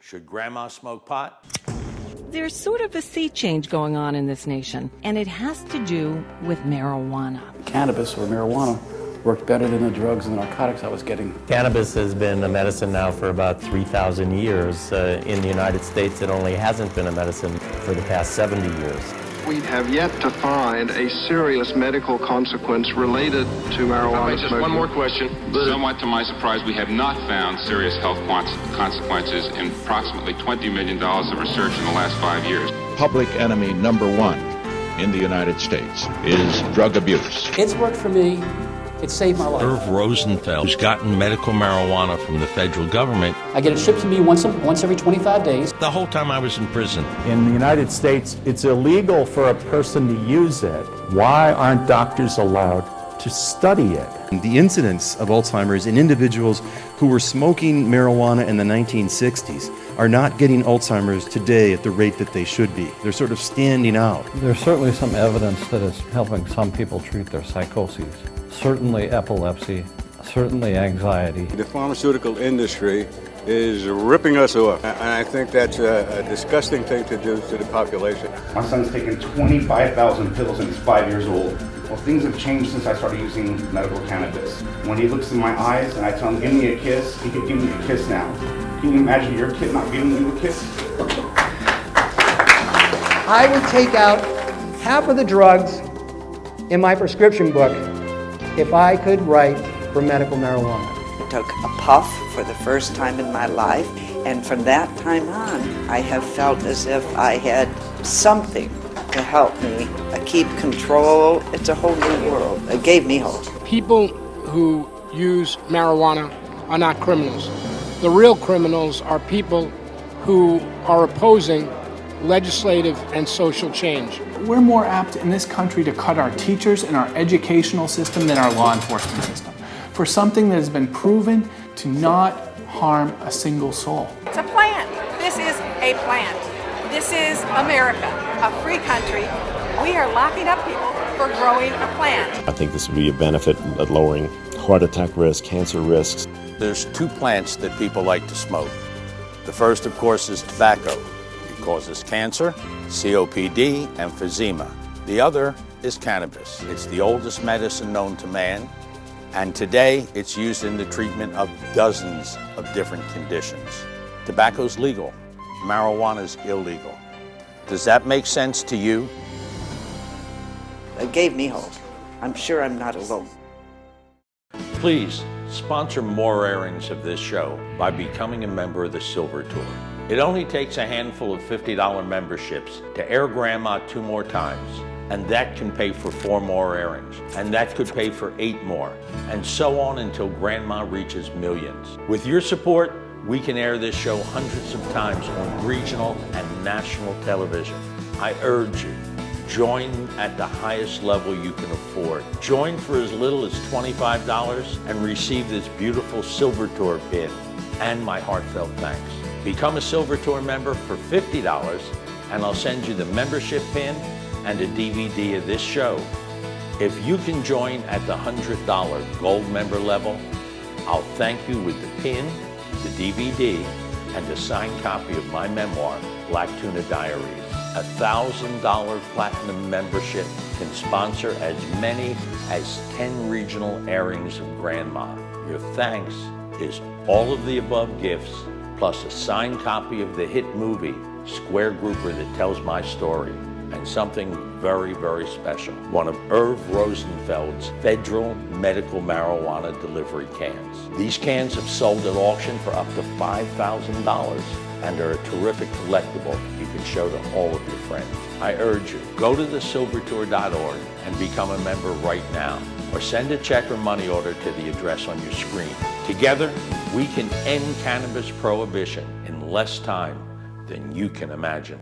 Should Grandma smoke pot? There's sort of a sea change going on in this nation, and it has to do with marijuana. Cannabis or marijuana worked better than the drugs and the narcotics I was getting. Cannabis has been a medicine now for about 3,000 years. In the United States, it only hasn't been a medicine for the past 70 years. We have yet to find a serious medical consequence related to marijuana Just smoking. one more question. Somewhat to my surprise, we have not found serious health consequences in approximately $20 million of research in the last 5 years. Public enemy number one in the United States is drug abuse. It's worked for me. It saved my life. Irv Rosenfeld, who's gotten medical marijuana from the federal government. I get it shipped to me once every 25 days. The whole time I was in prison. In the United States, it's illegal for a person to use it. Why aren't doctors allowed to study it? The incidence of Alzheimer's in individuals who were smoking marijuana in the 1960s are not getting Alzheimer's today at the rate that they should be. They're sort of standing out. There's certainly some evidence that it's helping some people treat their psychoses. Certainly epilepsy, certainly anxiety. The pharmaceutical industry is ripping us off, and I think that's a disgusting thing to do to the population. My son's taken 25,000 pills and he's 5 years old. Well, things have changed since I started using medical cannabis. When he looks in my eyes and I tell him, give me a kiss, he could give me a kiss now. Can you imagine your kid not giving you a kiss? I would take out half of the drugs in my prescription book if I could write for medical marijuana. I took a puff for the first time in my life, and from that time on, I have felt as if I had something to help me keep control. It's a whole new world. It gave me hope. People who use marijuana are not criminals. The real criminals are people who are opposing legislative and social change. We're more apt in this country to cut our teachers and our educational system than our law enforcement system for something that has been proven to not harm a single soul. It's a plant. This is a plant. This is America, a free country. We are locking up people for growing a plant. I think this would be a benefit at lowering heart attack risk, cancer risks. There's two plants that people like to smoke. The first, of course, is tobacco. It causes cancer, COPD, emphysema. The other is cannabis. It's the oldest medicine known to man, and today it's used in the treatment of dozens of different conditions. Tobacco's legal, marijuana's illegal. Does that make sense to you? It gave me hope. I'm sure I'm not alone. Please sponsor more airings of this show by becoming a member of the Silver Tour. It only takes a handful of $50 memberships to air Grandma 2 more times, and that can pay for 4 more airings, and that could pay for 8 more, and so on until Grandma reaches millions. With your support, we can air this show hundreds of times on regional and national television. I urge you, join at the highest level you can afford. Join for as little as $25 and receive this beautiful Silver Tour pin and my heartfelt thanks. Become a Silver Tour member for $50 and I'll send you the membership pin and a DVD of this show. If you can join at the $100 gold member level, I'll thank you with the pin, the DVD, and a signed copy of my memoir, Black Tuna Diaries. $1,000 platinum membership can sponsor as many as 10 regional airings of Grandma. Your thanks is all of the above gifts, plus a signed copy of the hit movie, Square Grouper, that tells my story, and something very, very special. One of Irv Rosenfeld's federal medical marijuana delivery cans. These cans have sold at auction for up to $5,000 and are a terrific collectible you can show to all of your friends. I urge you, go to thesilvertour.org and become a member right now, or send a check or money order to the address on your screen. Together, we can end cannabis prohibition in less time than you can imagine.